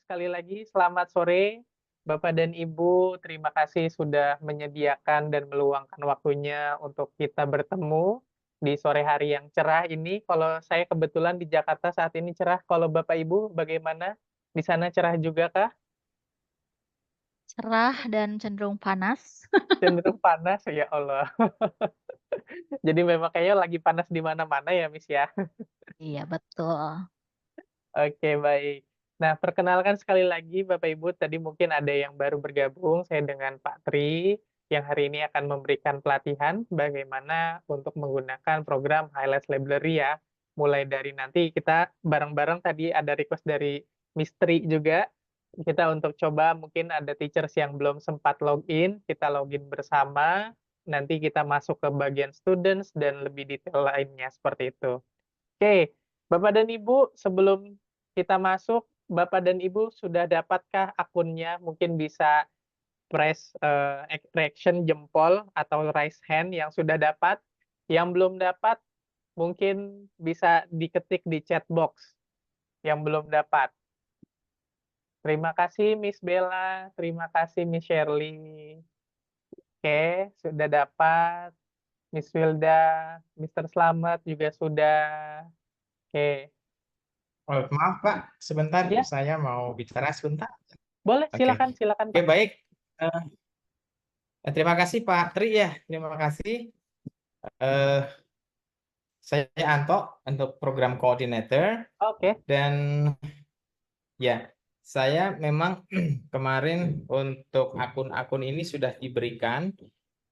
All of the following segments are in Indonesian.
sekali lagi selamat sore, Bapak dan Ibu. Terima kasih sudah menyediakan dan meluangkan waktunya untuk kita bertemu di sore hari yang cerah ini. Kalau saya kebetulan di Jakarta saat ini cerah. Kalau Bapak Ibu bagaimana? Di sana cerah juga kah? Cerah dan cenderung panas. Cenderung panas? Ya Allah. Jadi memang kayaknya lagi panas di mana-mana ya, Miss, ya? Iya, betul. Oke, baik. Nah, perkenalkan sekali lagi Bapak Ibu, tadi mungkin ada yang baru bergabung, saya dengan Pak Tri, yang hari ini akan memberikan pelatihan bagaimana untuk menggunakan program Highlights Library ya. Mulai dari nanti kita bareng-bareng tadi ada request dari Misteri juga, kita untuk coba mungkin ada teachers yang belum sempat login, kita login bersama, nanti kita masuk ke bagian students dan lebih detail lainnya seperti itu. Oke, Bapak dan Ibu, sebelum kita masuk, Bapak dan Ibu sudah dapatkah akunnya? Mungkin bisa press, reaction jempol atau raise hand yang sudah dapat. Yang belum dapat, mungkin bisa diketik di chat box yang belum dapat. Terima kasih Miss Bella, terima kasih Miss Shirley. Oke, sudah dapat. Miss Wilda, Mister Slamet juga sudah. Oke. Oh, maaf Pak, sebentar Ya, saya mau bicara sebentar. boleh, Oke, silakan silakan, oke Pak. baik. Eh, Terima kasih Pak Tri ya, terima kasih. Eh, saya Anto untuk program coordinator Oke. dan ya saya memang kemarin untuk akun-akun ini sudah diberikan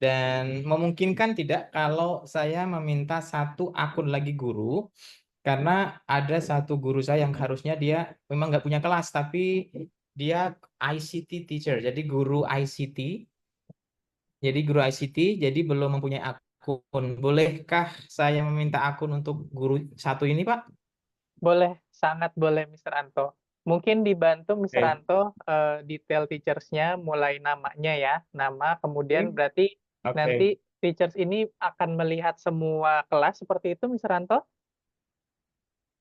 dan memungkinkan tidak kalau saya meminta satu akun lagi guru karena ada satu guru saya yang harusnya dia memang nggak punya kelas tapi dia ICT teacher jadi guru ICT jadi belum mempunyai akun. Bolehkah saya meminta akun untuk guru satu ini Pak? Boleh, sangat boleh Mister Anto. Mungkin dibantu Mister Oke. Anto, detail teachers-nya mulai namanya ya, nama, kemudian Oke. berarti Oke. nanti teachers ini akan melihat semua kelas seperti itu Mister Anto?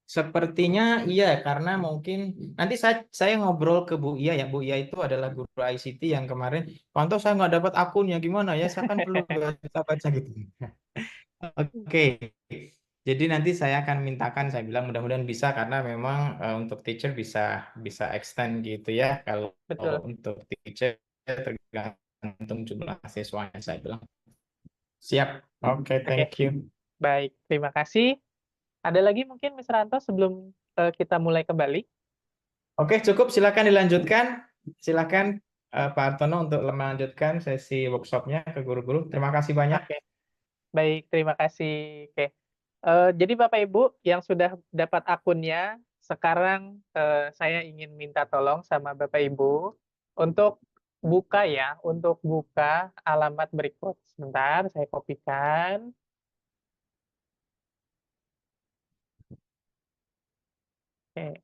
Sepertinya iya karena mungkin nanti saya ngobrol ke Bu Iya ya. Bu Iya itu adalah guru ICT yang kemarin pantau saya nggak dapat akunnya gimana ya saya kan perlu baca gitu. Oke. Jadi nanti saya akan mintakan saya bilang mudah-mudahan bisa karena memang untuk teacher bisa bisa extend gitu ya kalau Betul. untuk teacher tergantung jumlah siswanya saya bilang. Siap. Oke, Oke, thank you. baik. Terima kasih. Ada lagi mungkin Mister Anto sebelum, kita mulai kembali? Oke, cukup. Silakan dilanjutkan. Silakan Pak Hartono untuk melanjutkan sesi workshopnya ke guru-guru. Terima kasih banyak. Oke, baik. Terima kasih. Oke. Jadi Bapak Ibu yang sudah dapat akunnya, sekarang, saya ingin minta tolong sama Bapak Ibu untuk buka ya, untuk buka alamat berikut. Sebentar, saya kopikan. Oke.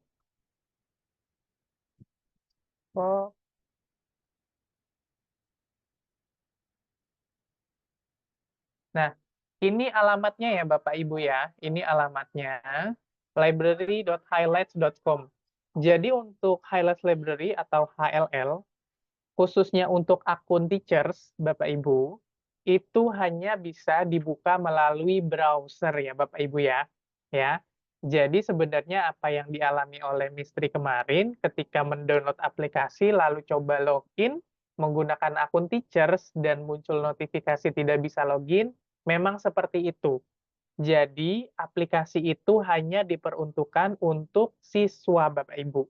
Oh, nah, ini alamatnya ya Bapak Ibu ya, ini alamatnya library.highlights.com. Jadi untuk Highlights Library atau HLL, khususnya untuk akun teachers, Bapak Ibu, itu hanya bisa dibuka melalui browser ya, Bapak Ibu ya. Ya. Jadi sebenarnya apa yang dialami oleh Mistri kemarin ketika mendownload aplikasi lalu coba login menggunakan akun teachers dan muncul notifikasi tidak bisa login, memang seperti itu. Jadi aplikasi itu hanya diperuntukkan untuk siswa Bapak Ibu.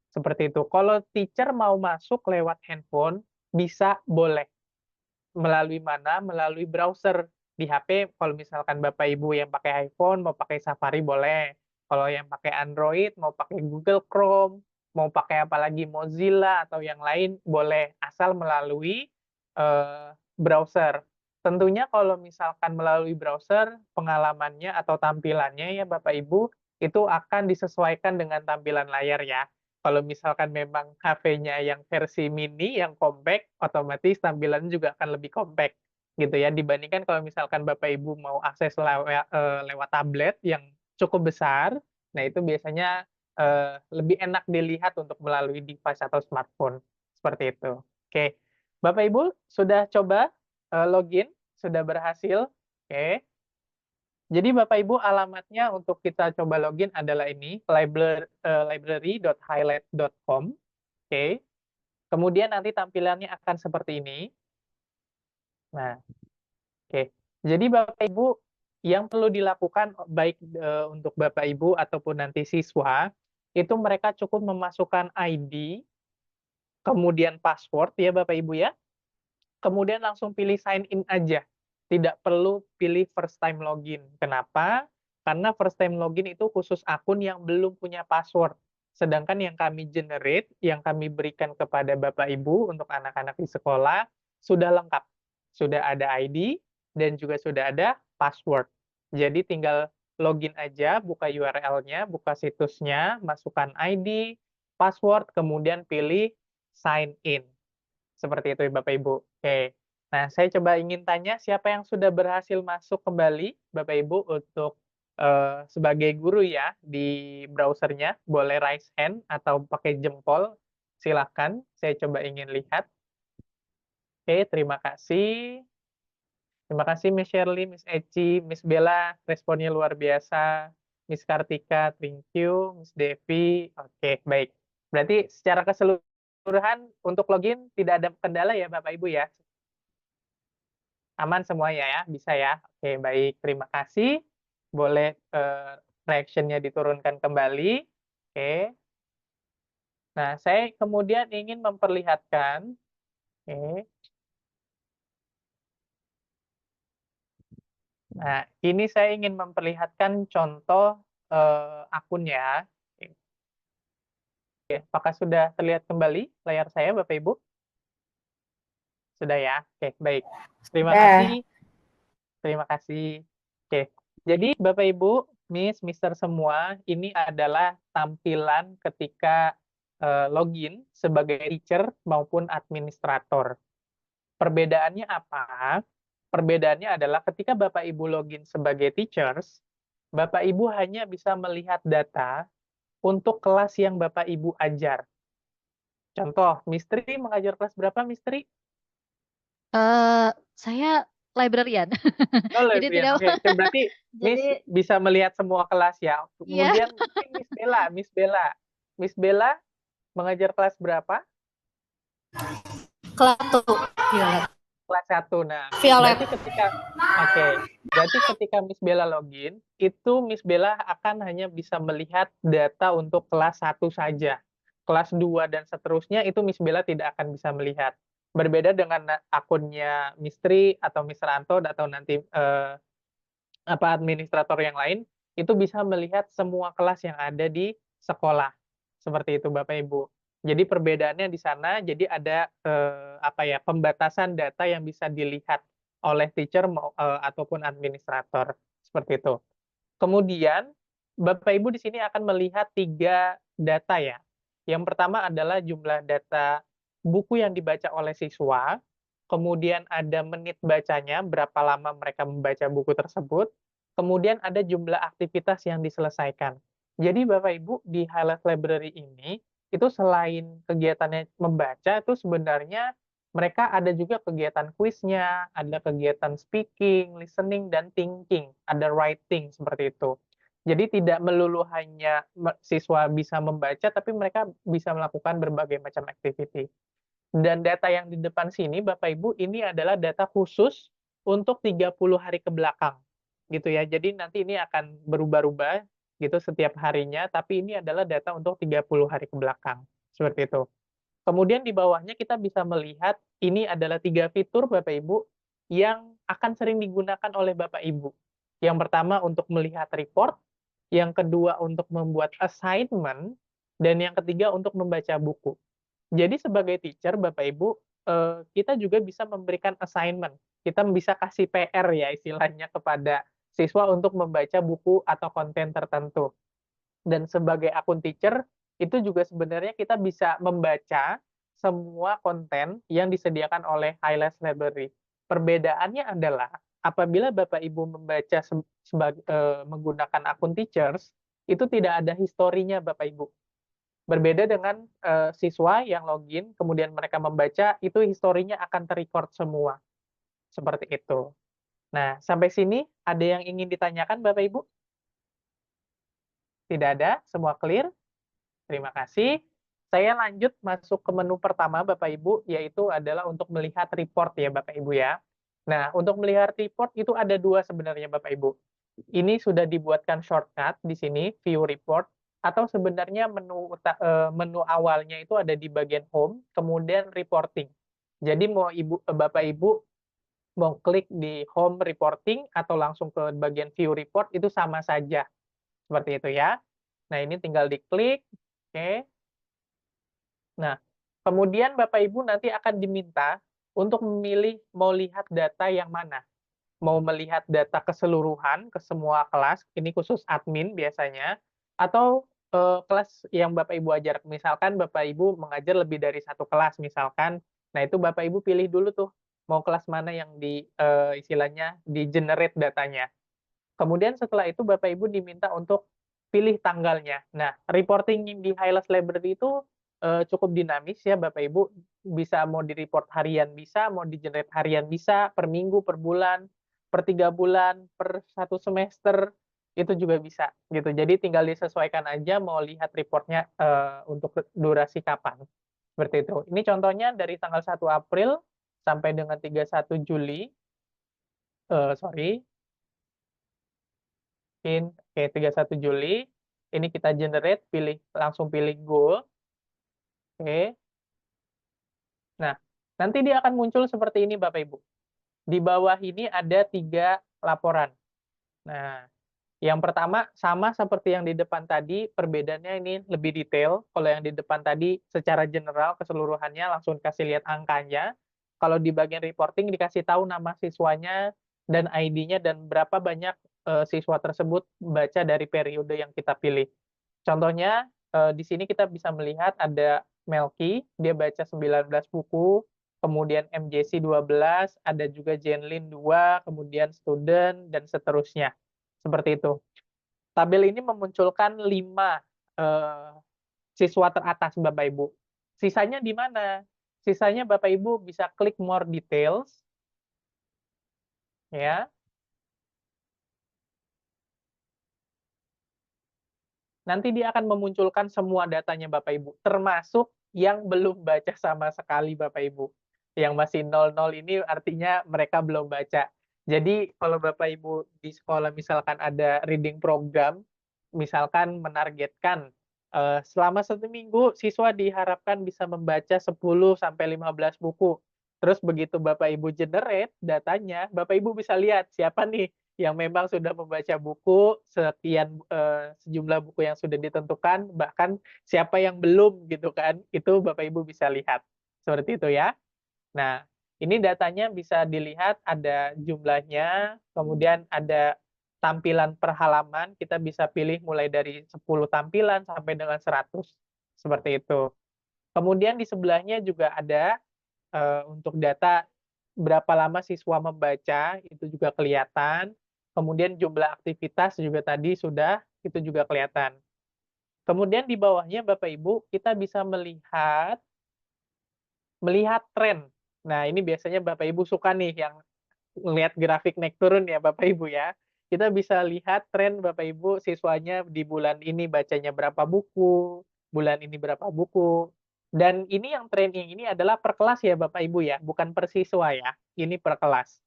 Seperti itu. Kalau teacher mau masuk lewat handphone, bisa, boleh. Melalui mana? Melalui browser. Di HP, kalau misalkan Bapak Ibu yang pakai iPhone, mau pakai Safari boleh. Kalau yang pakai Android, mau pakai Google Chrome, mau pakai apalagi Mozilla atau yang lain, boleh. Asal melalui browser. Tentunya kalau misalkan melalui browser, pengalamannya atau tampilannya ya Bapak Ibu, itu akan disesuaikan dengan tampilan layar ya. Kalau misalkan memang HP-nya yang versi mini, yang compact, otomatis tampilannya juga akan lebih compact, gitu ya. Dibandingkan kalau misalkan Bapak Ibu mau akses lewat tablet yang cukup besar, nah itu biasanya, lebih enak dilihat untuk melalui device atau smartphone, seperti itu. Oke, Bapak Ibu sudah coba, login? Sudah berhasil? Oke. Jadi Bapak Ibu alamatnya untuk kita coba login adalah ini, library.highlight.com. Oke. Kemudian nanti tampilannya akan seperti ini. Nah, oke. Jadi Bapak Ibu yang perlu dilakukan baik untuk Bapak Ibu ataupun nanti siswa, itu mereka cukup memasukkan ID, kemudian password ya Bapak Ibu ya. Kemudian langsung pilih sign in aja. Tidak perlu pilih first time login. Kenapa? Karena first time login itu khusus akun yang belum punya password. Sedangkan yang kami generate, yang kami berikan kepada Bapak Ibu untuk anak-anak di sekolah, sudah lengkap. Sudah ada ID dan juga sudah ada password. Jadi tinggal login aja, buka URL-nya, buka situsnya, masukkan ID, password, kemudian pilih sign in. Seperti itu ya Bapak Ibu. Oke. Nah, saya coba ingin tanya siapa yang sudah berhasil masuk kembali Bapak Ibu untuk sebagai guru ya di browsernya, boleh raise hand atau pakai jempol, silakan. Saya coba ingin lihat. Oke, terima kasih. Terima kasih Miss Shirley, Miss Eci, Miss Bella, responnya luar biasa. Miss Kartika, thank you. Miss Devi, oke, baik. Berarti secara keseluruhan untuk login tidak ada kendala ya Bapak Ibu ya? Aman semua ya, bisa ya? Oke, baik. Terima kasih. Boleh reaction-nya diturunkan kembali. Oke. Nah, saya kemudian ingin memperlihatkan. Oke. Nah, ini saya ingin memperlihatkan contoh akunnya. Oke, apakah sudah terlihat kembali layar saya, Bapak Ibu? Sudah ya? Oke, baik. Terima kasih. Terima kasih. Oke, jadi Bapak Ibu, Miss, Mister semua, ini adalah tampilan ketika login sebagai teacher maupun administrator. Perbedaannya apa? Perbedaannya adalah ketika Bapak Ibu login sebagai teachers, Bapak Ibu hanya bisa melihat data untuk kelas yang Bapak Ibu ajar. Contoh, Misteri mengajar kelas berapa, Misteri? Saya librarian. Oh, Jadi librarian. tidak Oke, oke, berarti Miss jadi bisa melihat semua kelas ya. iya, Kemudian mungkin Miss Bella mengajar kelas berapa? Kelas 1 violet. Kelas 1. Nah, Violet. berarti ketika Miss Bella login, itu Miss Bella akan hanya bisa melihat data untuk kelas 1 saja. Kelas 2 dan seterusnya itu Miss Bella tidak akan bisa melihat. Berbeda dengan akunnya Misteri atau Miss Ranto atau nanti administrator yang lain, itu bisa melihat semua kelas yang ada di sekolah. Seperti itu Bapak Ibu. Jadi perbedaannya di sana, jadi ada pembatasan data yang bisa dilihat oleh teacher ataupun administrator. Seperti itu. Kemudian Bapak Ibu di sini akan melihat 3 data ya. Yang pertama adalah jumlah data buku yang dibaca oleh siswa, kemudian ada menit bacanya, berapa lama mereka membaca buku tersebut, kemudian ada jumlah aktivitas yang diselesaikan. Jadi Bapak Ibu di Highlight Library ini, itu selain kegiatannya membaca, itu sebenarnya mereka ada juga kegiatan kuisnya, ada kegiatan speaking, listening, dan thinking, ada writing, seperti itu. Jadi tidak melulu hanya siswa bisa membaca, tapi mereka bisa melakukan berbagai macam activity. Dan data yang di depan sini, Bapak Ibu, ini adalah data khusus untuk 30 hari ke belakang. Gitu ya. Jadi nanti ini akan berubah-ubah gitu setiap harinya, tapi ini adalah data untuk 30 hari ke belakang. Seperti itu. Kemudian di bawahnya kita bisa melihat ini adalah 3 fitur Bapak Ibu yang akan sering digunakan oleh Bapak Ibu. Yang pertama untuk melihat report, yang kedua untuk membuat assignment, dan yang ketiga untuk membaca buku. Jadi sebagai teacher Bapak Ibu, kita juga bisa memberikan assignment. Kita bisa kasih PR ya istilahnya kepada siswa untuk membaca buku atau konten tertentu. Dan sebagai akun teacher, itu juga sebenarnya kita bisa membaca semua konten yang disediakan oleh Highlight Library. Perbedaannya adalah apabila Bapak Ibu membaca menggunakan akun teachers, itu tidak ada historinya Bapak Ibu. Berbeda dengan siswa yang login, kemudian mereka membaca, itu historinya akan ter-record semua. Seperti itu. Nah, sampai sini ada yang ingin ditanyakan Bapak Ibu? Tidak ada? Semua clear? Terima kasih. Saya lanjut masuk ke menu pertama Bapak Ibu, yaitu adalah untuk melihat report ya Bapak Ibu ya. Nah, untuk melihat report itu ada dua sebenarnya Bapak Ibu. Ini sudah dibuatkan shortcut di sini, view report, atau sebenarnya menu awalnya itu ada di bagian home, kemudian reporting. Jadi mau Bapak Ibu mau klik di home reporting atau langsung ke bagian view report itu sama saja. Seperti itu ya. Nah, ini tinggal diklik. Oke. Nah, kemudian Bapak Ibu nanti akan diminta untuk memilih mau lihat data yang mana. Mau melihat data keseluruhan ke semua kelas, ini khusus admin biasanya, atau kelas yang Bapak Ibu ajar. Misalkan Bapak Ibu mengajar lebih dari satu kelas misalkan, nah itu Bapak Ibu pilih dulu tuh, mau kelas mana yang istilahnya di-generate datanya. Kemudian setelah itu Bapak Ibu diminta untuk pilih tanggalnya. Nah, reporting di Hilux Library itu cukup dinamis ya Bapak Ibu, bisa mau di-report harian bisa, mau di-generate harian bisa, per minggu, per bulan, per 3 bulan, per 1 semester, itu juga bisa gitu. Jadi tinggal disesuaikan aja mau lihat reportnya untuk durasi kapan, seperti itu. Ini contohnya dari tanggal 1 April sampai dengan 31 Juli, sorry, oke 31 Juli, ini kita generate, langsung pilih goal, oke. Nah, nanti dia akan muncul seperti ini Bapak Ibu. Di bawah ini ada 3 laporan. Nah, yang pertama sama seperti yang di depan tadi, perbedaannya ini lebih detail. Kalau yang di depan tadi secara general keseluruhannya langsung kasih lihat angkanya. Kalau di bagian reporting dikasih tahu nama siswanya dan ID-nya dan berapa banyak siswa tersebut baca dari periode yang kita pilih. Contohnya di sini kita bisa melihat ada Melki, dia baca 19 buku, kemudian MJC 12, ada juga Jenlin 2, kemudian student dan seterusnya. Seperti itu. Tabel ini memunculkan 5 siswa teratas Bapak Ibu. Sisanya di mana? Sisanya Bapak Ibu bisa klik more details ya. Nanti dia akan memunculkan semua datanya Bapak Ibu, termasuk yang belum baca sama sekali Bapak Ibu. Yang masih 00 ini artinya mereka belum baca. Jadi kalau Bapak Ibu di sekolah misalkan ada reading program, misalkan menargetkan selama 1 minggu siswa diharapkan bisa membaca 10 sampai 15 buku. Terus begitu Bapak Ibu generate datanya, Bapak Ibu bisa lihat siapa nih yang memang sudah membaca buku sekian sejumlah buku yang sudah ditentukan, bahkan siapa yang belum gitu kan, itu Bapak Ibu bisa lihat. Seperti itu ya. Nah, ini datanya bisa dilihat ada jumlahnya, kemudian ada tampilan per halaman, kita bisa pilih mulai dari 10 tampilan sampai dengan 100, seperti itu. Kemudian di sebelahnya juga ada untuk data berapa lama siswa membaca, itu juga kelihatan. Kemudian jumlah aktivitas juga tadi sudah, itu juga kelihatan. Kemudian di bawahnya Bapak Ibu, kita bisa melihat tren. Nah, ini biasanya Bapak Ibu suka nih yang ngelihat grafik naik turun ya Bapak Ibu ya. Kita bisa lihat tren Bapak Ibu siswanya di bulan ini bacanya berapa buku, bulan ini berapa buku. Dan ini yang tren yang ini adalah per kelas ya Bapak Ibu ya, bukan per siswa ya. Ini per kelas.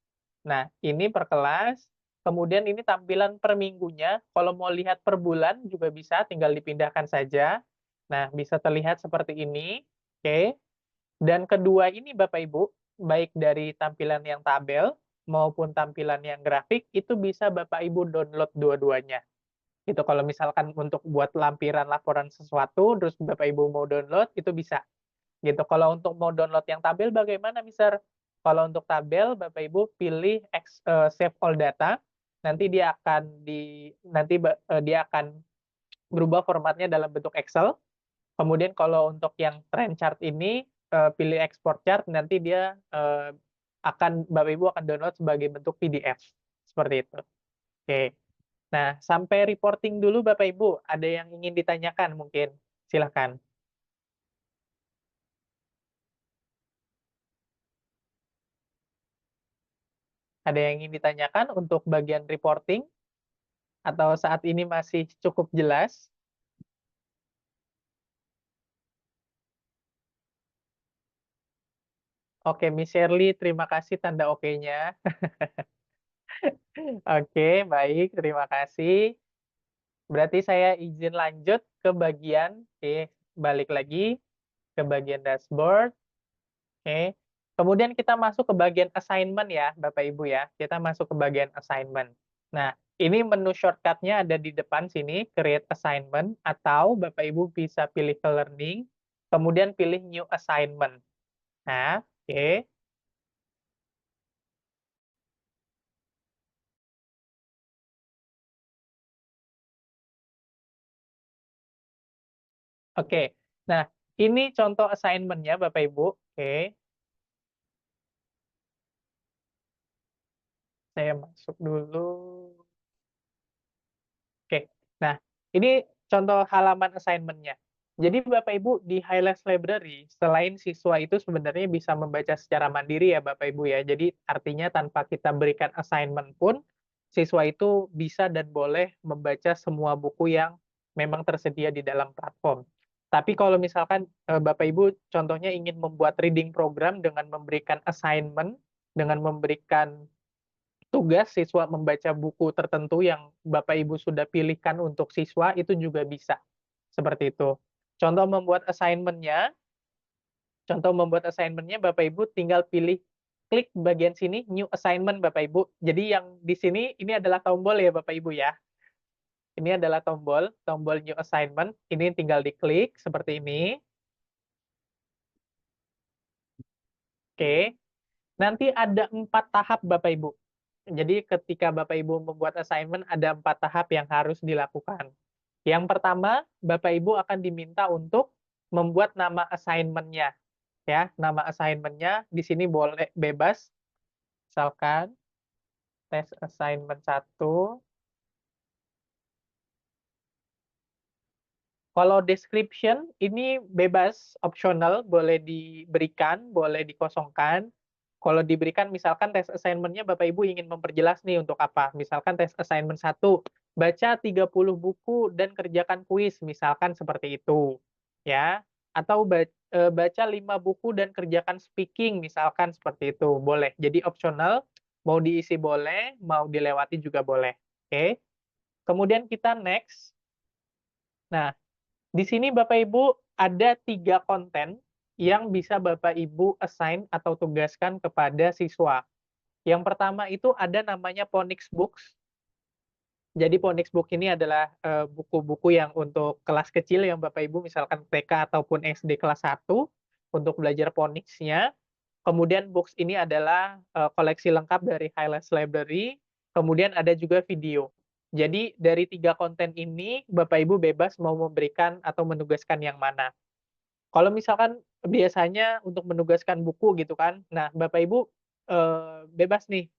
Nah, ini per kelas. Kemudian ini tampilan per minggunya. Kalau mau lihat per bulan juga bisa, tinggal dipindahkan saja. Nah, bisa terlihat seperti ini. Oke. Dan kedua ini Bapak Ibu, baik dari tampilan yang tabel maupun tampilan yang grafik, itu bisa Bapak Ibu download dua-duanya. Itu kalau misalkan untuk buat lampiran laporan sesuatu, terus Bapak Ibu mau download, itu bisa. Gitu. Kalau untuk mau download yang tabel bagaimana, Mister? Kalau untuk tabel, Bapak Ibu pilih save all data, nanti dia akan berubah formatnya dalam bentuk Excel. Kemudian kalau untuk yang trend chart ini, pilih export chart, nanti dia Bapak Ibu akan download sebagai bentuk PDF, seperti itu. Oke. Nah, sampai reporting dulu Bapak Ibu, ada yang ingin ditanyakan mungkin? Silahkan. Ada yang ingin ditanyakan untuk bagian reporting? Atau saat ini masih cukup jelas? Oke, Miss Shirley, terima kasih tanda oke-nya. Oke, baik, terima kasih. Berarti saya izin lanjut ke bagian, oke, balik lagi ke bagian dashboard. Oke. Kemudian kita masuk ke bagian assignment ya, Bapak Ibu ya. Kita masuk ke bagian assignment. Nah, ini menu shortcut-nya ada di depan sini, create assignment, atau Bapak Ibu bisa pilih ke learning, kemudian pilih new assignment. Nah, oke. Oke. Nah, ini contoh assignment-nya Bapak Ibu. Oke. Saya masuk dulu. Oke. Nah, ini contoh halaman assignment-nya. Jadi Bapak Ibu di Highlights Library, selain siswa itu sebenarnya bisa membaca secara mandiri ya Bapak Ibu ya. Jadi artinya tanpa kita berikan assignment pun, siswa itu bisa dan boleh membaca semua buku yang memang tersedia di dalam platform. Tapi kalau misalkan Bapak Ibu contohnya ingin membuat reading program dengan memberikan assignment, dengan memberikan tugas siswa membaca buku tertentu yang Bapak Ibu sudah pilihkan untuk siswa, itu juga bisa, seperti itu. Contoh membuat assignment-nya Bapak Ibu tinggal pilih, klik bagian sini, new assignment Bapak Ibu. Jadi yang di sini, ini adalah tombol ya Bapak Ibu ya. Ini adalah tombol new assignment, ini tinggal diklik, seperti ini. Oke, nanti ada 4 tahap Bapak Ibu. Jadi ketika Bapak Ibu membuat assignment, ada 4 tahap yang harus dilakukan. Yang pertama, Bapak Ibu akan diminta untuk membuat nama assignment-nya, ya. Nama assignment-nya di sini boleh bebas, misalkan tes assignment 1. Kalau description ini bebas, optional, boleh diberikan, boleh dikosongkan. Kalau diberikan misalkan tes assignment-nya Bapak Ibu ingin memperjelas nih untuk apa, misalkan tes assignment 1, baca 30 buku dan kerjakan kuis, misalkan seperti itu, ya. Atau baca 5 buku dan kerjakan speaking, misalkan seperti itu, boleh. Jadi optional, mau diisi boleh, mau dilewati juga boleh, oke. Kemudian kita next. Nah, di sini Bapak Ibu ada 3 konten yang bisa Bapak Ibu assign atau tugaskan kepada siswa. Yang pertama itu ada namanya Phonics Books. Jadi Phonics Book ini adalah, buku-buku yang untuk kelas kecil yang Bapak Ibu misalkan TK ataupun SD kelas 1 untuk belajar phonics-nya. Kemudian books ini adalah, koleksi lengkap dari Highlights Library, kemudian ada juga video. Jadi dari 3 konten ini Bapak Ibu bebas mau memberikan atau menugaskan yang mana. Kalau misalkan biasanya untuk menugaskan buku gitu kan, nah Bapak Ibu, bebas nih,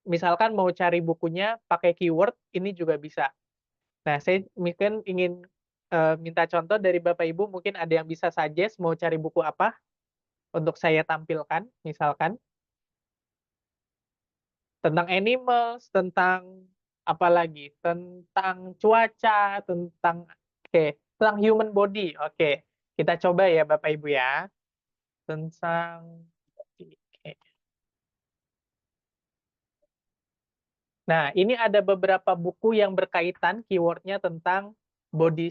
misalkan mau cari bukunya pakai keyword, ini juga bisa. Nah, saya mungkin ingin, minta contoh dari Bapak Ibu, mungkin ada yang bisa suggest mau cari buku apa untuk saya tampilkan, misalkan tentang animals, tentang apa lagi, tentang cuaca, tentang human body, oke. Kita coba ya Bapak Ibu ya, tentang oke. Nah, ini ada beberapa buku yang berkaitan keyword-nya tentang body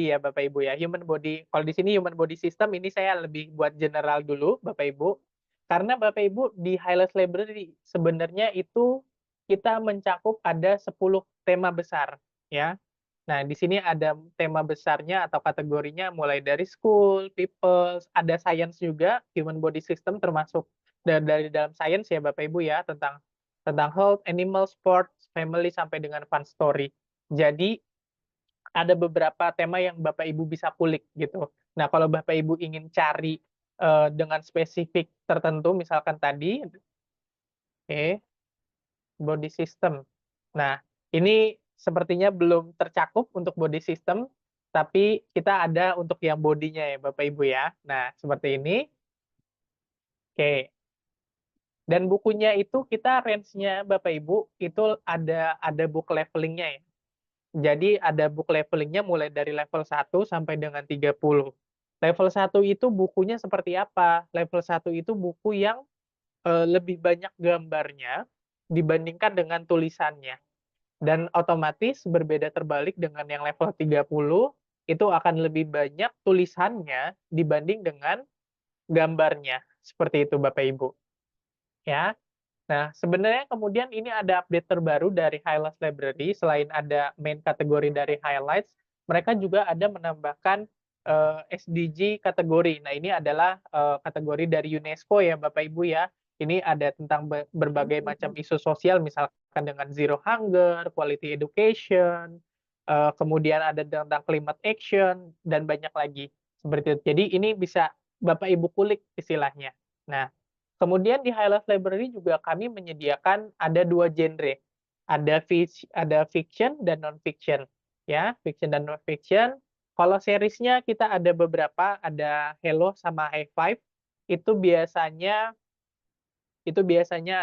ya Bapak Ibu ya, human body. Kalau di sini human body system, ini saya lebih buat general dulu Bapak Ibu. Karena Bapak Ibu di Highlights Library sebenarnya itu kita mencakup ada 10 tema besar ya. Nah, di sini ada tema besarnya atau kategorinya mulai dari school, people, ada science juga, human body system termasuk dari dalam science ya Bapak Ibu ya, tentang health, animal, sports, family, sampai dengan fun story. Jadi, ada beberapa tema yang Bapak Ibu bisa kulik gitu. Nah, kalau Bapak Ibu ingin cari dengan spesifik tertentu, misalkan tadi, oke, body system. Nah, ini sepertinya belum tercakup untuk body system, tapi kita ada untuk yang bodinya ya Bapak Ibu ya. Nah, seperti ini. Oke. Dan bukunya itu kita range-nya Bapak Ibu itu ada book levelingnya ya. Jadi ada book levelingnya mulai dari level 1 sampai dengan 30. Level 1 itu bukunya seperti apa? Level 1 itu buku yang lebih banyak gambarnya dibandingkan dengan tulisannya. Dan otomatis berbeda terbalik dengan yang level 30, itu akan lebih banyak tulisannya dibanding dengan gambarnya. Seperti itu Bapak Ibu, ya. Nah, sebenarnya kemudian ini ada update terbaru dari Highlights Library, selain ada main kategori dari highlights, mereka juga ada menambahkan SDG kategori. Nah, ini adalah kategori dari UNESCO ya, Bapak Ibu ya. Ini ada tentang berbagai macam isu sosial, misalkan dengan zero hunger, quality education, kemudian ada tentang climate action, dan banyak lagi. Seperti itu. Jadi ini bisa Bapak Ibu kulik istilahnya. Nah, kemudian di Highlights Library juga kami menyediakan ada 2 genre, ada fiction dan non-fiction, ya, fiction dan non-fiction. Kalau seriesnya kita ada beberapa, ada Hello sama High Five, itu biasanya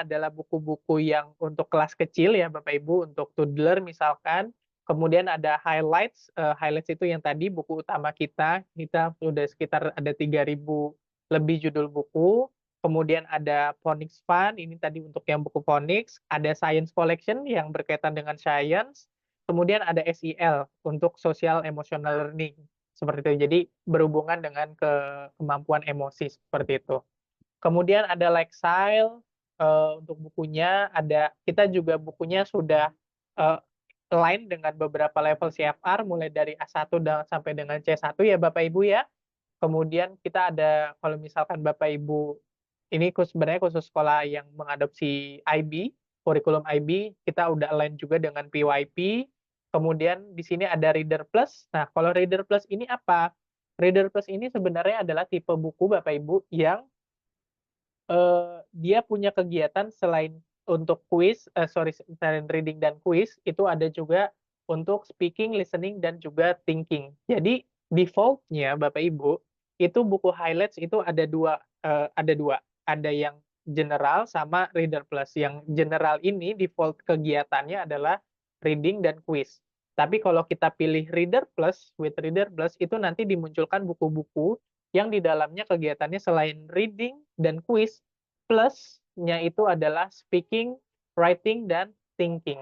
adalah buku-buku yang untuk kelas kecil ya Bapak Ibu, untuk toddler misalkan. Kemudian ada Highlights, Highlights itu yang tadi buku utama kita sudah sekitar ada 3.000 lebih judul buku. Kemudian ada Phonics Fun, ini tadi untuk yang buku phonics, ada Science Collection yang berkaitan dengan science, kemudian ada SEL untuk Social Emotional Learning, seperti itu. Jadi berhubungan dengan kemampuan emosi, seperti itu. Kemudian ada Lexile, untuk bukunya kita juga bukunya sudah, eee, align dengan beberapa level CFR mulai dari A1 sampai dengan C1 ya Bapak Ibu ya. Kemudian kita ada kalau misalkan Bapak Ibu ini sebenarnya khusus sekolah yang mengadopsi IB, kurikulum IB, kita udah align juga dengan PYP. Kemudian di sini ada Reader Plus. Nah, kalau Reader Plus ini apa? Reader Plus ini sebenarnya adalah tipe buku Bapak Ibu yang dia punya kegiatan selain untuk selain reading dan kuis, itu ada juga untuk speaking, listening, dan juga thinking. Jadi default-nya Bapak Ibu, itu buku highlights itu ada 2, ada yang general sama reader plus. Yang general ini default kegiatannya adalah reading dan kuis. Tapi kalau kita pilih reader plus, with reader plus, itu nanti dimunculkan buku-buku yang di dalamnya kegiatannya selain reading dan quiz, plus-nya itu adalah speaking, writing, dan thinking.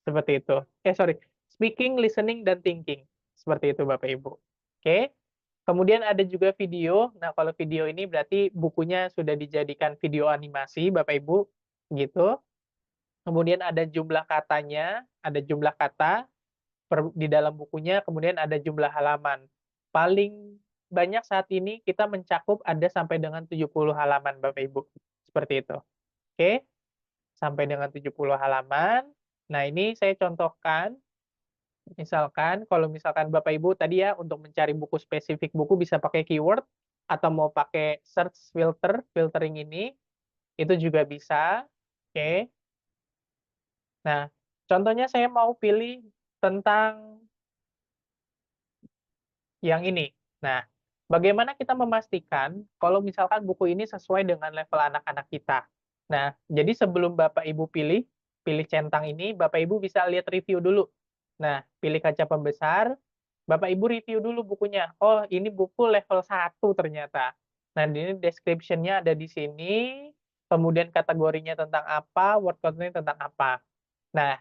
Seperti itu. Speaking, listening, dan thinking. Seperti itu Bapak Ibu. Oke. Kemudian ada juga video. Nah, kalau video ini berarti bukunya sudah dijadikan video animasi Bapak Ibu, gitu. Kemudian ada jumlah katanya, ada jumlah kata di dalam bukunya, kemudian ada jumlah halaman. Paling banyak saat ini kita mencakup ada sampai dengan 70 halaman Bapak Ibu, seperti itu. Oke, sampai dengan 70 halaman. Nah, ini saya contohkan, misalkan kalau misalkan Bapak Ibu tadi ya untuk mencari buku spesifik buku bisa pakai keyword atau mau pakai search filtering ini, itu juga bisa. Oke. Nah, contohnya saya mau pilih tentang yang ini. Nah, bagaimana kita memastikan kalau misalkan buku ini sesuai dengan level anak-anak kita? Nah, jadi sebelum Bapak Ibu pilih centang ini, Bapak Ibu bisa lihat review dulu. Nah, pilih kaca pembesar, Bapak Ibu review dulu bukunya. Oh, ini buku level 1 ternyata. Nah, ini description-nya ada di sini, kemudian kategorinya tentang apa, word count-nya tentang apa. Nah,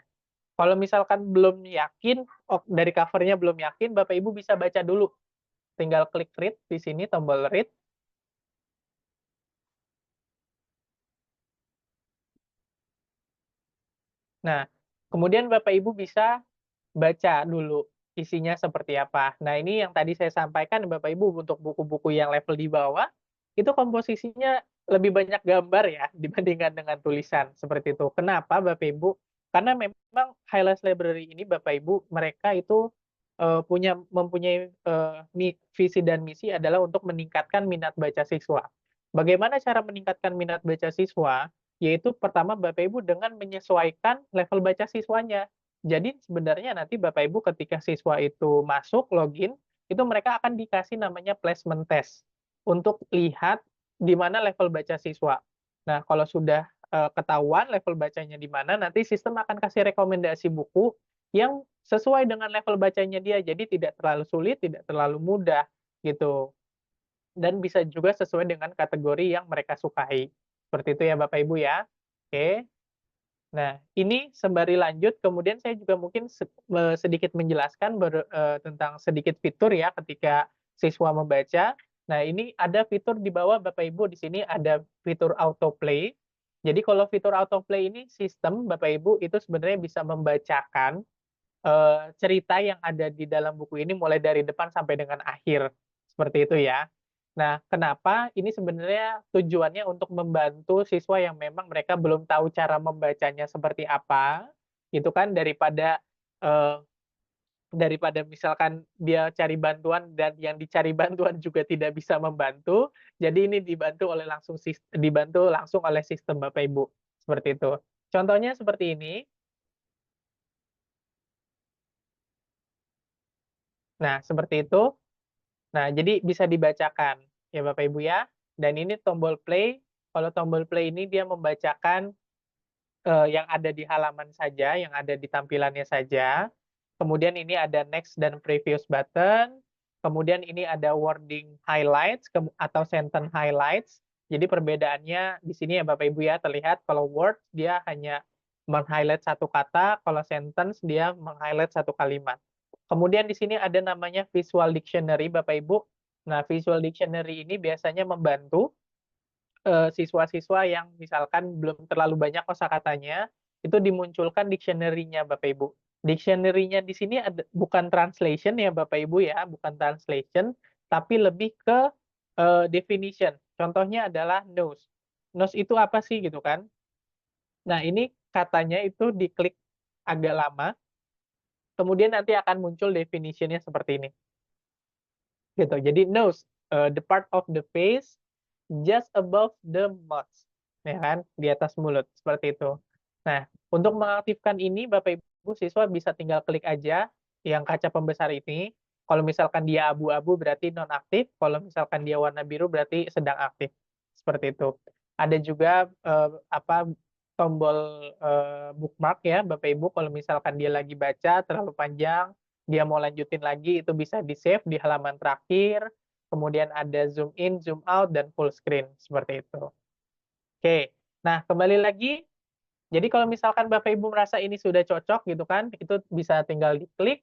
kalau misalkan belum yakin, dari cover-nya belum yakin, Bapak Ibu bisa baca dulu. Tinggal klik read di sini, tombol read. Nah, kemudian Bapak Ibu bisa baca dulu isinya seperti apa. Nah, ini yang tadi saya sampaikan Bapak Ibu untuk buku-buku yang level di bawah, itu komposisinya lebih banyak gambar ya dibandingkan dengan tulisan, seperti itu. Kenapa Bapak Ibu? Karena memang Highlights Library ini Bapak Ibu, mereka itu mempunyai visi dan misi adalah untuk meningkatkan minat baca siswa. Bagaimana cara meningkatkan minat baca siswa? Yaitu pertama Bapak Ibu dengan menyesuaikan level baca siswanya. Jadi sebenarnya nanti Bapak Ibu ketika siswa itu masuk login, itu mereka akan dikasih namanya placement test untuk lihat di mana level baca siswa. Nah, kalau sudah ketahuan level bacanya di mana, nanti sistem akan kasih rekomendasi buku yang sesuai dengan level bacanya dia. Jadi tidak terlalu sulit, tidak terlalu mudah gitu. Dan bisa juga sesuai dengan kategori yang mereka sukai. Seperti itu ya Bapak Ibu ya. Oke. Nah, ini sembari lanjut, kemudian saya juga mungkin sedikit menjelaskan tentang sedikit fitur ya ketika siswa membaca. Nah, ini ada fitur di bawah Bapak Ibu, di sini ada fitur autoplay. Jadi kalau fitur autoplay ini sistem Bapak Ibu itu sebenarnya bisa membacakan cerita yang ada di dalam buku ini mulai dari depan sampai dengan akhir, seperti itu ya. Nah, kenapa? Ini sebenarnya tujuannya untuk membantu siswa yang memang mereka belum tahu cara membacanya seperti apa, gitu kan, eee, daripada misalkan dia cari bantuan dan yang dicari bantuan juga tidak bisa membantu, jadi ini dibantu langsung oleh sistem Bapak Ibu, seperti itu. Contohnya seperti ini. Nah, seperti itu. Nah, jadi bisa dibacakan ya Bapak Ibu ya. Dan ini tombol play, kalau tombol play ini dia membacakan, yang ada di halaman saja, yang ada di tampilannya saja. Kemudian ini ada next dan previous button. Kemudian ini ada wording highlights atau sentence highlights. Jadi perbedaannya di sini ya Bapak Ibu ya, terlihat kalau word dia hanya meng-highlight satu kata, kalau sentence dia meng-highlight satu kalimat. Kemudian di sini ada namanya visual dictionary Bapak Ibu. Nah, visual dictionary ini biasanya membantu siswa-siswa yang misalkan belum terlalu banyak kosakatanya, itu dimunculkan dictionary-nya Bapak Ibu. Dictionary-nya di sini bukan translation ya Bapak Ibu ya, bukan translation, tapi lebih ke definition. Contohnya adalah nose. Nose itu apa sih gitu kan? Nah, ini katanya itu diklik agak lama, kemudian nanti akan muncul definition-nya seperti ini. Gitu. Jadi nose, the part of the face just above the mouth, ya kan, di atas mulut, seperti itu. Nah, untuk mengaktifkan ini Bapak Ibu siswa bisa tinggal klik aja yang kaca pembesar ini. Kalau misalkan dia abu-abu berarti nonaktif, kalau misalkan dia warna biru berarti sedang aktif. Seperti itu. Ada juga tombol bookmark ya Bapak Ibu kalau misalkan dia lagi baca terlalu panjang, dia mau lanjutin lagi itu bisa di-save di halaman terakhir. Kemudian ada zoom in, zoom out, dan full screen, seperti itu. Oke, nah kembali lagi, jadi kalau misalkan Bapak Ibu merasa ini sudah cocok gitu kan, itu bisa tinggal diklik.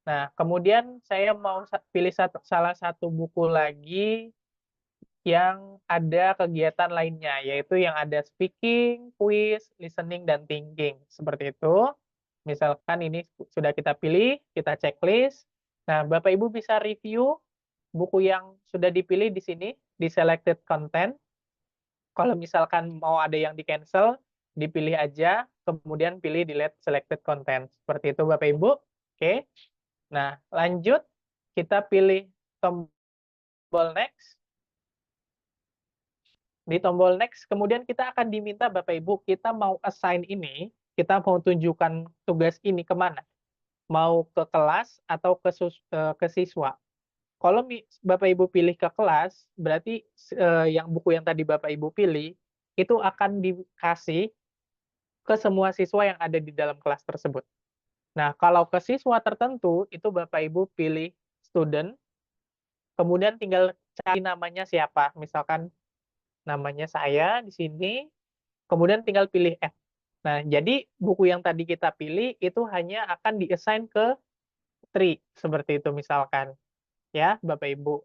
Nah, kemudian saya mau pilih salah satu buku lagi yang ada kegiatan lainnya, yaitu yang ada speaking, quiz, listening, dan thinking, seperti itu. Misalkan ini sudah kita pilih, kita checklist. Nah, Bapak Ibu bisa review buku yang sudah dipilih di sini, di selected content. Kalau misalkan mau ada yang di-cancel, dipilih aja, kemudian pilih delete selected content. Seperti itu Bapak Ibu. Oke. Nah, lanjut kita pilih tombol next. Di tombol next, kemudian kita akan diminta Bapak Ibu, kita mau assign ini, kita mau tunjukkan tugas ini kemana? Mau ke kelas atau ke siswa? Kalau Bapak Ibu pilih ke kelas, berarti yang buku yang tadi Bapak Ibu pilih, itu akan dikasih ke semua siswa yang ada di dalam kelas tersebut. Nah, kalau ke siswa tertentu, itu Bapak Ibu pilih student, kemudian tinggal cari namanya siapa. Misalkan namanya saya di sini, kemudian tinggal pilih F. Nah, jadi buku yang tadi kita pilih itu hanya akan di-assign ke Tri, seperti itu misalkan. Ya, Bapak Ibu.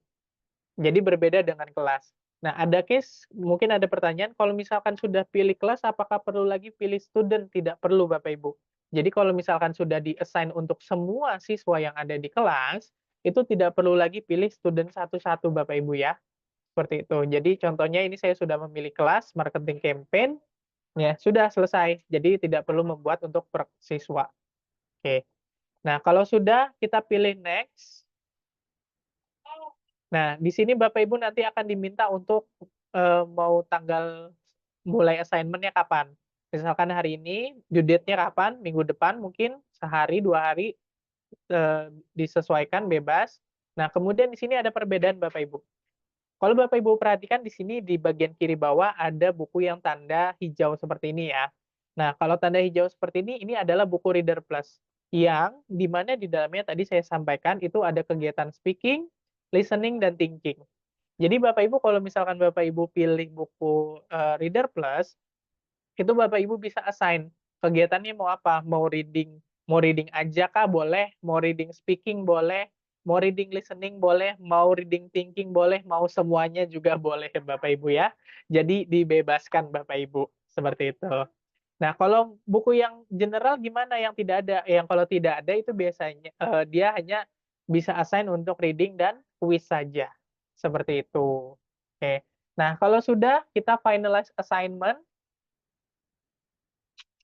Jadi berbeda dengan kelas. Nah, ada case, mungkin ada pertanyaan, kalau misalkan sudah pilih kelas, apakah perlu lagi pilih student? Tidak perlu, Bapak Ibu. Jadi kalau misalkan sudah di-assign untuk semua siswa yang ada di kelas, itu tidak perlu lagi pilih student satu-satu, Bapak Ibu ya. Seperti itu. Jadi contohnya ini saya sudah memilih kelas marketing campaign, ya sudah selesai. Jadi tidak perlu membuat untuk per siswa. Oke. Nah, kalau sudah kita pilih next. Nah, di sini Bapak Ibu nanti akan diminta untuk mau tanggal mulai assignment-nya kapan. Misalkan hari ini due date-nya kapan, minggu depan mungkin sehari, 2 hari, disesuaikan bebas. Nah, kemudian di sini ada perbedaan Bapak Ibu. Kalau Bapak Ibu perhatikan di sini di bagian kiri bawah ada buku yang tanda hijau seperti ini ya. Nah, kalau tanda hijau seperti ini adalah buku Reader Plus yang di mana di dalamnya tadi saya sampaikan itu ada kegiatan speaking, listening, dan thinking. Jadi Bapak Ibu kalau misalkan Bapak Ibu pilih buku Reader Plus, itu Bapak Ibu bisa assign kegiatannya mau apa, mau reading aja kah boleh, mau reading speaking boleh, mau reading listening boleh, mau reading thinking boleh, mau semuanya juga boleh Bapak Ibu ya. Jadi dibebaskan Bapak Ibu, seperti itu. Nah, kalau buku yang general gimana yang tidak ada? Yang kalau tidak ada itu biasanya, dia hanya bisa assign untuk reading dan kuis saja, seperti itu. Oke. Nah, kalau sudah kita finalize assignment,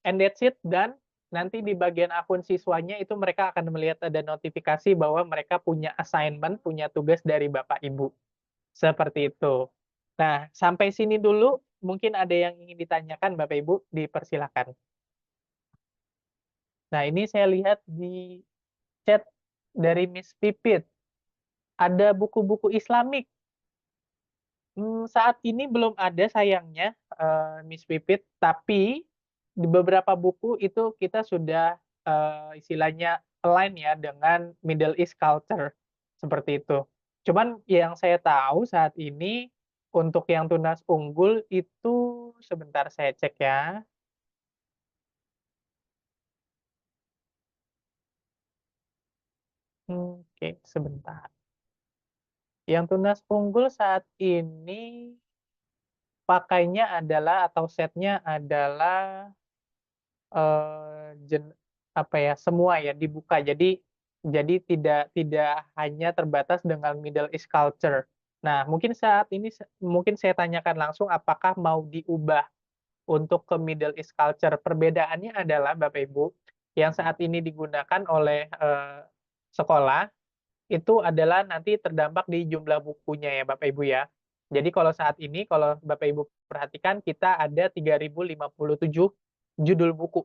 and that's it, dan nanti di bagian akun siswanya itu mereka akan melihat ada notifikasi bahwa mereka punya assignment, punya tugas dari Bapak Ibu. Seperti itu. Nah, sampai sini dulu mungkin ada yang ingin ditanyakan Bapak Ibu, dipersilakan. Nah, ini saya lihat di chat dari Miss Pipit, ada buku-buku Islamik. Saat ini belum ada sayangnya, Miss Pipit, tapi di beberapa buku itu kita sudah, istilahnya align ya dengan Middle East culture, seperti itu. Cuman yang saya tahu saat ini untuk yang Tunas Unggul itu sebentar saya cek ya. Oke, sebentar. Yang Tunas Unggul saat ini pakainya adalah atau setnya adalah apa ya, semua ya dibuka. Jadi tidak hanya terbatas dengan Middle East culture. Nah, mungkin saat ini mungkin saya tanyakan langsung apakah mau diubah untuk ke Middle East culture. Perbedaannya adalah Bapak Ibu, yang saat ini digunakan oleh, sekolah, itu adalah nanti terdampak di jumlah bukunya ya Bapak Ibu ya. Jadi kalau saat ini kalau Bapak Ibu perhatikan kita ada 3.057 judul buku.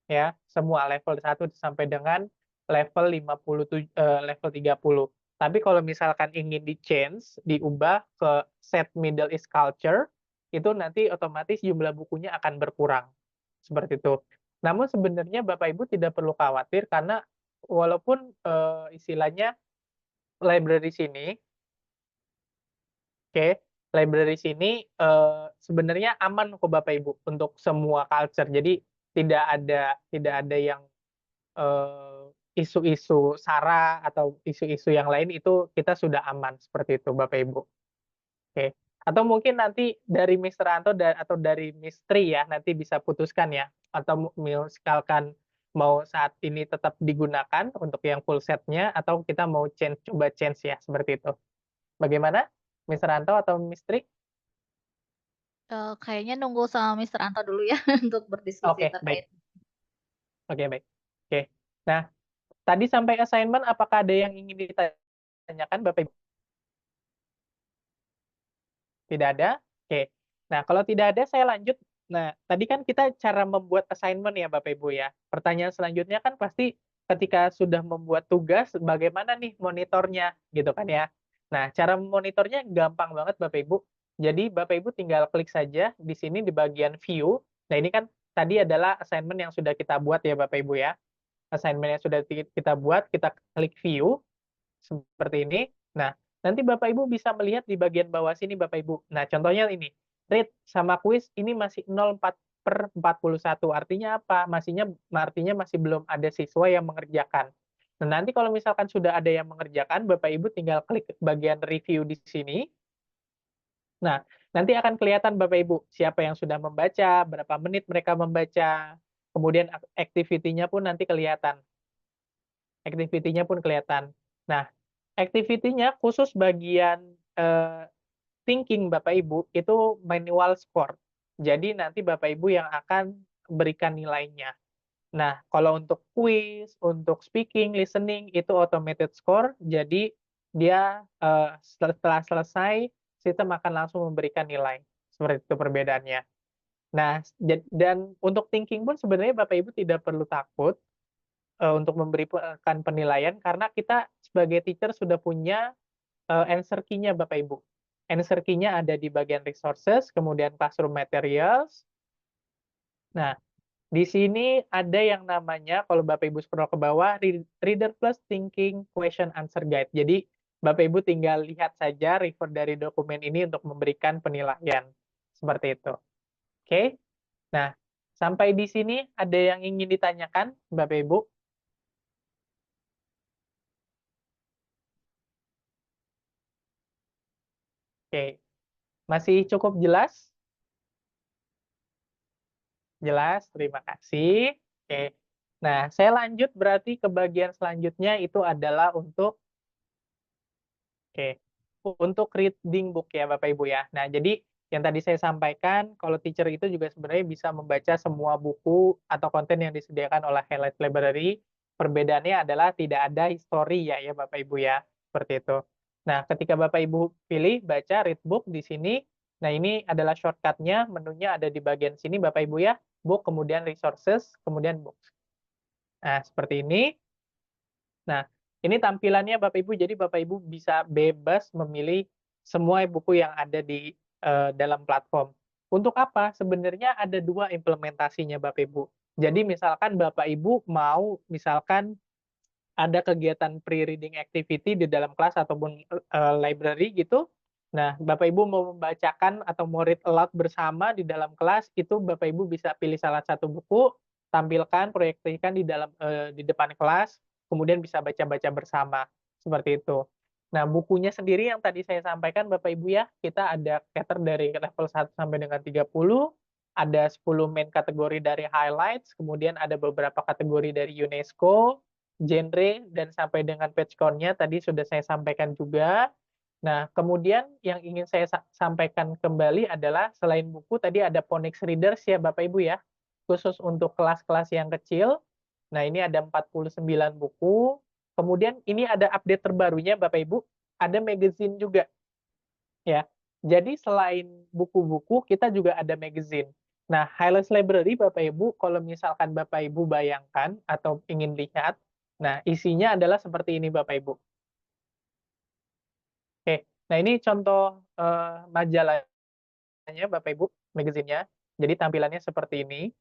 Ya, semua level 1 sampai dengan level 30. Tapi kalau misalkan ingin di-change, diubah ke set Middle East Culture, itu nanti otomatis jumlah bukunya akan berkurang, seperti itu. Namun sebenarnya Bapak Ibu tidak perlu khawatir karena walaupun, istilahnya library sini oke, library sini, sebenarnya aman kok Bapak Ibu untuk semua culture. Jadi tidak ada yang isu-isu SARA atau isu-isu yang lain itu kita sudah aman seperti itu Bapak Ibu. Oke. Atau mungkin nanti dari Mister Anto atau dari Mistri ya nanti bisa putuskan ya atau misalkan mau saat ini tetap digunakan untuk yang full setnya atau kita mau coba change ya seperti itu. Bagaimana Mister Anto atau Mistri? Kayaknya nunggu sama Mister Anto dulu ya untuk berdiskusi Oke, baik. terkait. Oke, baik. Oke. Nah, tadi sampai assignment apakah ada yang ingin ditanyakan Bapak Ibu? Tidak ada? Oke. Nah, kalau tidak ada saya lanjut. Nah, tadi kan kita cara membuat assignment ya Bapak Ibu ya. Pertanyaan selanjutnya kan pasti ketika sudah membuat tugas, bagaimana nih monitornya gitu kan ya. Nah, cara monitornya gampang banget Bapak Ibu. Jadi Bapak Ibu tinggal klik saja di sini di bagian view. Nah, ini kan tadi adalah assignment yang sudah kita buat ya Bapak Ibu ya. Assignment yang sudah kita buat, kita klik view seperti ini. Nah, nanti Bapak Ibu bisa melihat di bagian bawah sini Bapak Ibu. Nah, contohnya ini, read sama quiz ini masih 0,4/41. Artinya apa? Artinya masih belum ada siswa yang mengerjakan. Nah, nanti kalau misalkan sudah ada yang mengerjakan, Bapak Ibu tinggal klik bagian review di sini. Nah, nanti akan kelihatan Bapak Ibu, siapa yang sudah membaca, berapa menit mereka membaca, kemudian activity-nya pun nanti kelihatan. Activity-nya pun kelihatan. Nah, activity-nya khusus bagian, thinking Bapak Ibu, itu manual score. Jadi nanti Bapak Ibu yang akan berikan nilainya. Nah, kalau untuk quiz, untuk speaking, listening, itu automated score, jadi dia, setelah selesai, sistem akan langsung memberikan nilai. Seperti itu perbedaannya. Nah, dan untuk thinking pun sebenarnya Bapak Ibu tidak perlu takut, untuk memberikan penilaian karena kita sebagai teacher sudah punya, answer key-nya Bapak Ibu. Answer key-nya ada di bagian resources, kemudian classroom materials. Nah, di sini ada yang namanya kalau Bapak Ibu scroll ke bawah, Reader Plus Thinking Question Answer Guide. Jadi, Bapak Ibu tinggal lihat saja, refer dari dokumen ini untuk memberikan penilaian, seperti itu. Oke? Nah, sampai di sini ada yang ingin ditanyakan, Bapak Ibu? Oke, masih cukup jelas? Jelas, terima kasih. Oke. Nah, saya lanjut berarti ke bagian selanjutnya itu adalah untuk reading book ya Bapak Ibu ya. Nah, jadi yang tadi saya sampaikan, kalau teacher itu juga sebenarnya bisa membaca semua buku atau konten yang disediakan oleh Highlight Library. Perbedaannya adalah tidak ada history ya Bapak Ibu ya, seperti itu. Nah, ketika Bapak Ibu pilih baca read book di sini, nah ini adalah shortcut-nya, menunya ada di bagian sini Bapak Ibu ya, book, kemudian resources, kemudian books. Nah, seperti ini. Nah, ini tampilannya Bapak Ibu, jadi Bapak Ibu bisa bebas memilih semua buku yang ada di dalam platform. Untuk apa? Sebenarnya ada 2 implementasinya Bapak Ibu. Jadi misalkan Bapak Ibu mau misalkan ada kegiatan pre-reading activity di dalam kelas ataupun library gitu. Nah, Bapak Ibu mau membacakan atau mau read aloud bersama di dalam kelas, itu Bapak Ibu bisa pilih salah satu buku, tampilkan, proyeksikan di depan kelas, kemudian bisa baca-baca bersama, seperti itu. Nah, bukunya sendiri yang tadi saya sampaikan Bapak Ibu ya, kita ada cater dari level 1 sampai dengan 30, ada 10 main kategori dari highlights, kemudian ada beberapa kategori dari UNESCO, genre, dan sampai dengan page count-nya tadi sudah saya sampaikan juga. Nah, kemudian yang ingin saya sampaikan kembali adalah selain buku tadi ada Phonics Readers ya Bapak Ibu ya, khusus untuk kelas-kelas yang kecil. Nah, ini ada 49 buku. Kemudian ini ada update terbarunya Bapak Ibu, ada magazine juga ya. Jadi selain buku-buku, kita juga ada magazine. Nah, Highlights Library Bapak Ibu, kalau misalkan Bapak Ibu bayangkan atau ingin lihat, nah isinya adalah seperti ini Bapak Ibu. Oke, nah ini contoh majalahnya Bapak Ibu, magazine-nya. Jadi tampilannya seperti ini.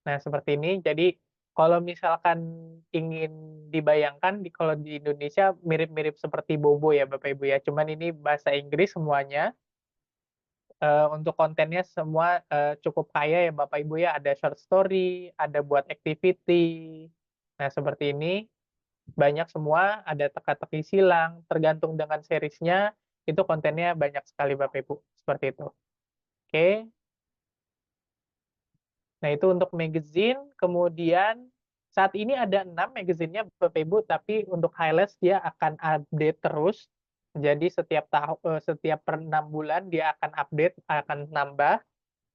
Nah, seperti ini. Jadi kalau misalkan ingin dibayangkan kalau di Indonesia mirip-mirip seperti Bobo ya Bapak Ibu ya. Cuman ini bahasa Inggris semuanya. Untuk kontennya semua cukup kaya ya Bapak Ibu ya. Ada short story, ada buat activity. Nah, seperti ini. Banyak semua, ada teka-teki silang, tergantung dengan seriesnya, itu kontennya banyak sekali Bapak Ibu, seperti itu. Oke. Nah, itu untuk magazine, kemudian saat ini ada 6 magazine-nya Bapak Ibu, tapi untuk highlights dia akan update terus. Jadi setiap per 6 bulan dia akan update, akan nambah.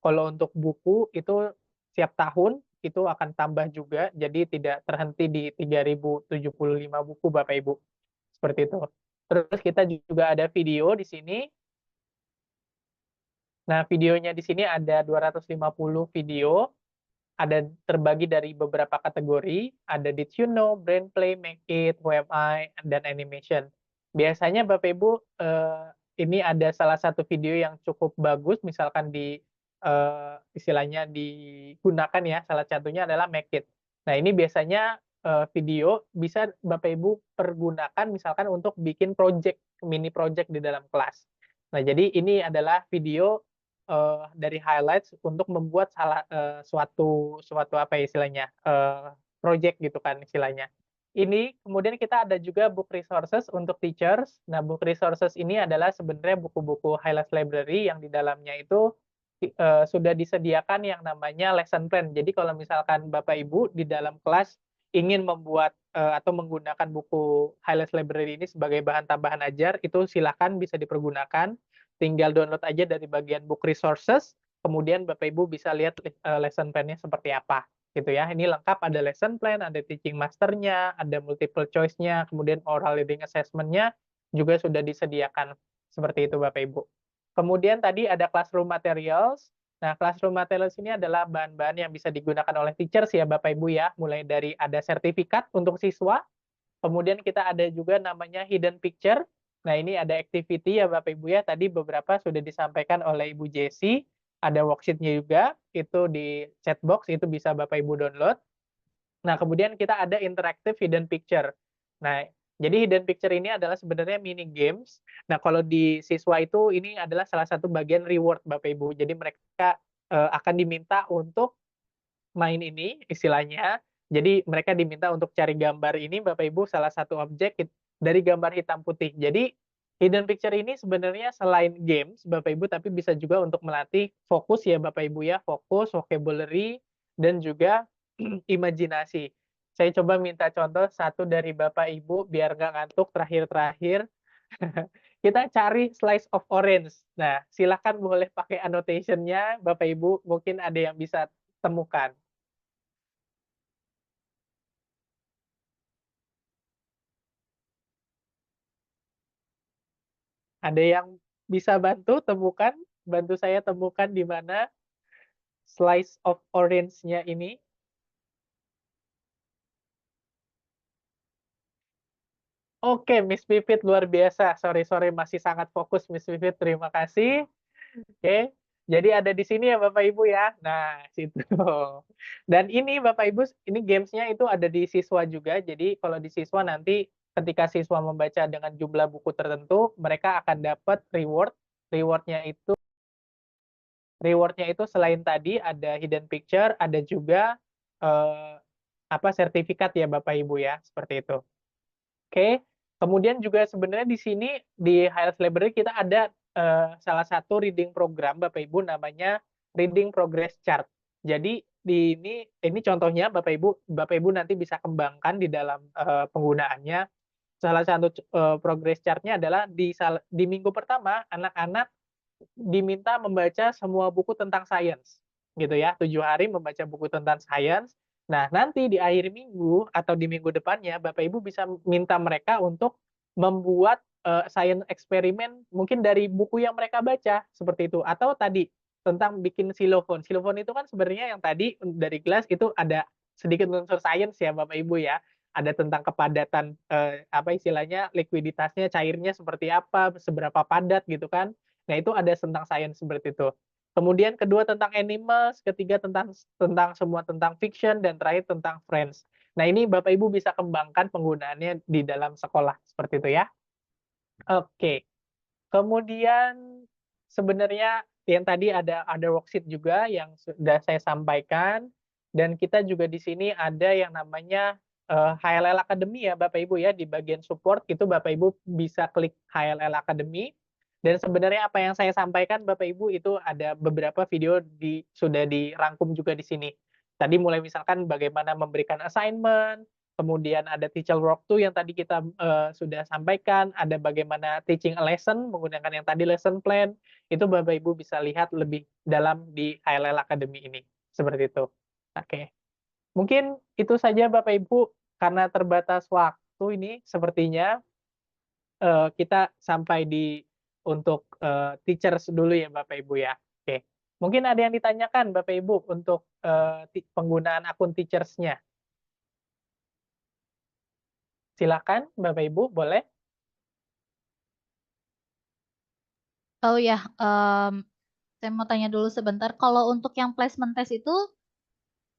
Kalau untuk buku itu setiap tahun itu akan tambah juga, jadi tidak terhenti di 3.075 buku Bapak Ibu. Seperti itu. Terus kita juga ada video di sini. Nah, videonya di sini ada 250 video, ada terbagi dari beberapa kategori, ada Did You Know, Brain Play, Make It, Who Am I, dan Animation. Biasanya Bapak Ibu, ini ada salah satu video yang cukup bagus, misalkan istilahnya digunakan ya, salah satunya adalah Make It. Nah, ini biasanya video bisa Bapak Ibu pergunakan misalkan untuk bikin project, mini project di dalam kelas. Nah, jadi ini adalah video dari highlights untuk membuat suatu apa ya istilahnya, project gitu kan istilahnya. Ini kemudian kita ada juga book resources untuk teachers. Nah, book resources ini adalah sebenarnya buku-buku highlights library yang di dalamnya itu sudah disediakan yang namanya lesson plan. Jadi kalau misalkan Bapak Ibu di dalam kelas ingin membuat atau menggunakan buku highlights library ini sebagai bahan tambahan ajar, itu silakan bisa dipergunakan. Tinggal download aja dari bagian book resources, kemudian Bapak Ibu bisa lihat lesson plan-nya seperti apa, gitu ya. Ini lengkap, ada lesson plan, ada teaching master-nya, ada multiple choice-nya, kemudian oral reading assessment-nya juga sudah disediakan. Seperti itu Bapak Ibu. Kemudian tadi ada classroom materials. Nah, classroom materials ini adalah bahan-bahan yang bisa digunakan oleh teachers ya Bapak Ibu ya, mulai dari ada sertifikat untuk siswa, kemudian kita ada juga namanya hidden picture. Nah, ini ada activity ya Bapak Ibu ya, tadi beberapa sudah disampaikan oleh Ibu Jessi, ada worksheet-nya juga, itu di chat box, itu bisa Bapak Ibu download. Nah, kemudian kita ada interactive hidden picture. Nah, jadi hidden picture ini adalah sebenarnya mini games. Nah, kalau di siswa itu ini adalah salah satu bagian reward Bapak Ibu. Jadi mereka akan diminta untuk main ini istilahnya. Jadi mereka diminta untuk cari gambar ini Bapak Ibu salah satu objek dari gambar hitam putih. Jadi hidden picture ini sebenarnya selain games Bapak Ibu tapi bisa juga untuk melatih fokus ya Bapak Ibu ya, fokus, vocabulary dan juga imajinasi. Saya coba minta contoh satu dari Bapak Ibu biar nggak ngantuk terakhir-terakhir. Kita cari slice of orange. Nah, silakan boleh pakai annotation-nya Bapak Ibu, mungkin ada yang bisa temukan. Ada yang bisa bantu temukan? Bantu saya temukan di mana slice of orange-nya ini? Oke, Miss Pipit luar biasa. Sorry masih sangat fokus Miss Pipit. Terima kasih. Oke. Jadi ada di sini ya Bapak Ibu ya. Nah, situ. Dan ini Bapak Ibu, ini games-nya itu ada di siswa juga. Jadi kalau di siswa nanti ketika siswa membaca dengan jumlah buku tertentu, mereka akan dapat reward. Reward-nya itu selain tadi ada hidden picture, ada juga sertifikat ya Bapak Ibu ya, seperti itu. Oke. Kemudian juga sebenarnya di sini di Highlights Library kita ada salah satu reading program Bapak Ibu namanya Reading Progress Chart. Jadi di ini contohnya Bapak Ibu nanti bisa kembangkan di dalam penggunaannya. Salah satu progress chart-nya adalah di minggu pertama anak-anak diminta membaca semua buku tentang sains, gitu ya. 7 hari membaca buku tentang sains. Nah, nanti di akhir minggu atau di minggu depannya, Bapak Ibu bisa minta mereka untuk membuat sains eksperimen mungkin dari buku yang mereka baca, seperti itu. Atau tadi tentang bikin silofon. Silofon itu kan sebenarnya yang tadi dari kelas itu ada sedikit unsur sains ya, Bapak Ibu ya. Ada tentang kepadatan apa istilahnya likuiditasnya, cairnya seperti apa, seberapa padat gitu kan. Nah, itu ada tentang sains seperti itu. Kemudian kedua tentang animals, ketiga tentang semua tentang fiction, dan terakhir tentang friends. Nah, ini Bapak Ibu bisa kembangkan penggunaannya di dalam sekolah seperti itu ya. Oke. Kemudian sebenarnya yang tadi ada worksheet juga yang sudah saya sampaikan, dan kita juga di sini ada yang namanya HLL Academy ya Bapak Ibu ya, di bagian support itu Bapak Ibu bisa klik HLL Academy. Dan sebenarnya apa yang saya sampaikan Bapak Ibu itu ada beberapa video sudah dirangkum juga di sini. Tadi mulai misalkan bagaimana memberikan assignment, kemudian ada teacher walkthrough yang tadi kita sudah sampaikan, ada bagaimana teaching a lesson menggunakan yang tadi lesson plan, itu Bapak Ibu bisa lihat lebih dalam di HLL Academy ini. Seperti itu. Oke. Mungkin itu saja Bapak Ibu, karena terbatas waktu ini sepertinya kita sampai di untuk teachers dulu ya Bapak Ibu ya. Oke. Mungkin ada yang ditanyakan Bapak Ibu untuk penggunaan akun teachers-nya. Silakan Bapak Ibu, boleh. Oh ya, saya mau tanya dulu sebentar. Kalau untuk yang placement test itu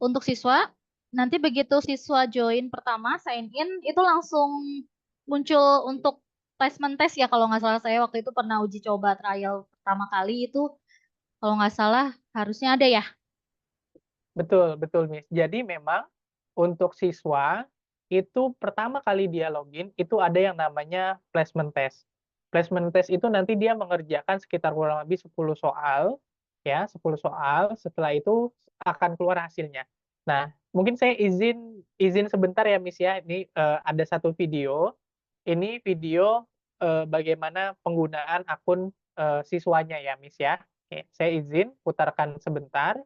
untuk siswa, nanti begitu siswa join pertama, sign in, itu langsung muncul untuk placement test ya kalau nggak salah. Saya waktu itu pernah uji coba trial pertama kali itu, kalau nggak salah harusnya ada ya. Betul, betul, Miss. Jadi memang untuk siswa itu pertama kali dia login itu ada yang namanya placement test. Placement test itu nanti dia mengerjakan sekitar kurang lebih 10 soal, ya, 10 soal. Setelah itu akan keluar hasilnya. Nah, mungkin saya izin sebentar ya, Miss ya. Ini ada satu video. Ini video bagaimana penggunaan akun siswanya ya, Miss ya. Oke, saya izin putarkan sebentar.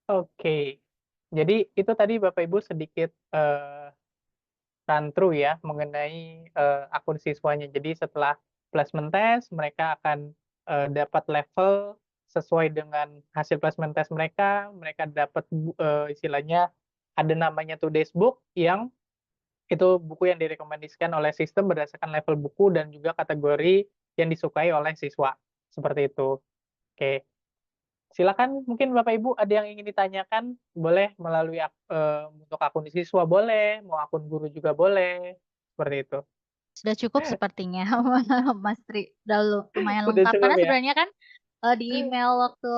Oke. Jadi itu tadi Bapak Ibu sedikit run through ya mengenai akun siswanya. Jadi setelah placement test mereka akan dapat level sesuai dengan hasil placement test mereka. Mereka dapat istilahnya ada namanya Today's Book yang itu buku yang direkomendasikan oleh sistem berdasarkan level buku dan juga kategori yang disukai oleh siswa. Seperti itu. Oke. Silakan mungkin Bapak Ibu ada yang ingin ditanyakan, boleh melalui untuk akun siswa boleh, mau akun guru juga boleh, seperti itu. Sudah cukup sepertinya, Mas Tri. Lumayan Udah lengkap. cukup Karena ya? sebenarnya kan di email waktu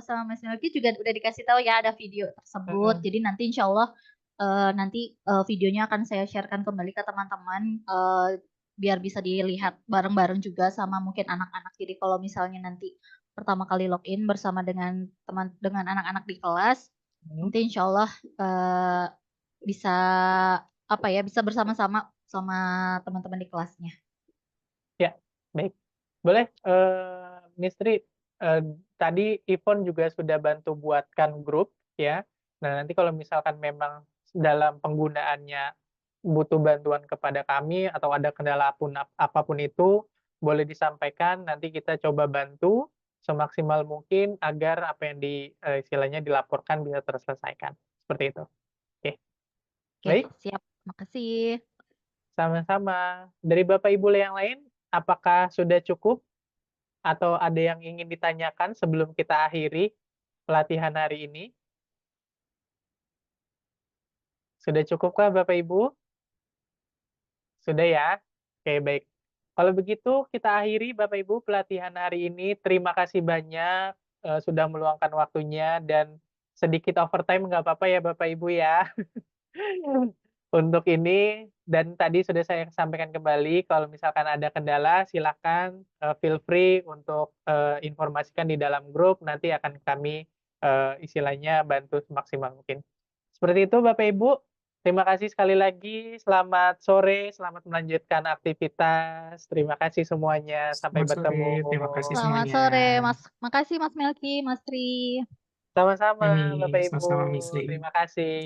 sama Mas Melki juga udah dikasih tahu ya ada video tersebut. Mm-mm. Jadi nanti insya Allah nanti videonya akan saya sharekan kembali ke teman-teman biar bisa dilihat bareng-bareng juga sama mungkin anak-anak. Jadi kalau misalnya nanti pertama kali login bersama dengan anak-anak di kelas, nanti insya Allah bisa bisa bersama-sama sama teman-teman di kelasnya. Ya, baik. Boleh, Mistri, tadi Ivon juga sudah bantu buatkan grup ya. Nah, nanti kalau misalkan memang dalam penggunaannya butuh bantuan kepada kami atau ada kendala apapun itu, boleh disampaikan, nanti kita coba bantu semaksimal mungkin agar apa yang istilahnya dilaporkan bisa terselesaikan. Seperti itu. Oke, Oke, baik. siap. Makasih. Sama-sama. Dari Bapak Ibu yang lain, apakah sudah cukup atau ada yang ingin ditanyakan sebelum kita akhiri pelatihan hari ini? Sudah cukupkah Bapak Ibu? Sudah ya? Oke, baik. Kalau begitu kita akhiri Bapak Ibu pelatihan hari ini. Terima kasih banyak sudah meluangkan waktunya dan sedikit overtime nggak apa-apa ya Bapak Ibu ya. Untuk ini dan tadi sudah saya sampaikan kembali kalau misalkan ada kendala silakan feel free untuk informasikan di dalam grup, nanti akan kami istilahnya bantu semaksimal mungkin. Seperti itu Bapak Ibu. Terima kasih sekali lagi. Selamat sore, selamat melanjutkan aktivitas. Terima kasih semuanya. Sampai Selamat sore, bertemu. terima kasih Selamat semuanya. sore, Mas. Makasih Mas Melki, Mas Tri. Sama-sama Kami Bapak Ibu. sama-sama Misri. Terima kasih.